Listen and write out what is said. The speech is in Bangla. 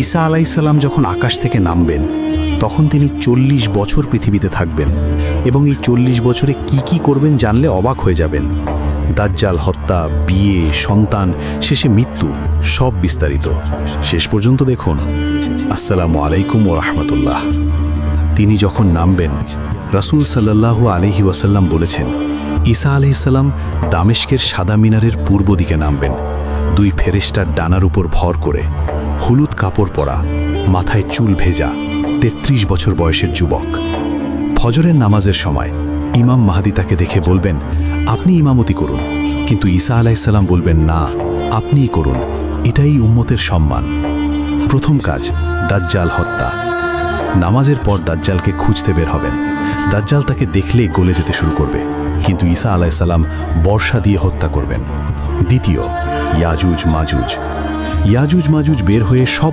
ঈসা আলাইসাল্লাম যখন আকাশ থেকে নামবেন তখন তিনি 40 বছর পৃথিবীতে থাকবেন এবং এই 40 বছরে কি করবেন জানলে অবাক হয়ে যাবেন। দাজ্জাল হত্যা, বিয়ে, সন্তান, শেষে মৃত্যু, সব বিস্তারিত। শেষ পর্যন্ত দেখুন। আসসালামু আলাইকুম ওয়া রাহমাতুল্লাহ। তিনি যখন নামবেন, রাসূল সাল্লাল্লাহু আলাইহি ওয়াসাল্লাম বলেছেন, ঈসা আলাইহিসসালাম দামেস্কের সাদা মিনারের পূর্ব দিকে নামবেন, 2 ফেরেশতার ডানার উপর ভর করে, হলুদ কাপড় পরা, মাথায় চুল ভেজা, 33 বছর বয়সের যুবক। ফজরের নামাজের সময় ইমাম মাহদী তাকে দেখে বলবেন, আপনি ইমামতি করুন, কিন্তু ঈসা আলাইহিসসালাম বলবেন, না, আপনিই করুন, এটাই উম্মতের সম্মান। প্রথম কাজ, দাজ্জাল হত্যা। নামাজের পর দাজ্জালকে খুঁজতে বের হবেন। দাজ্জাল তাকে দেখলেই গলে যেতে শুরু করবে, কিন্তু ঈসা আলাইহিসসালাম বর্ষা দিয়ে হত্যা করবেন। দ্বিতীয়, ইয়াজুজ মাজুজ। ইয়াজুজ মাজুজ বের হয়ে সব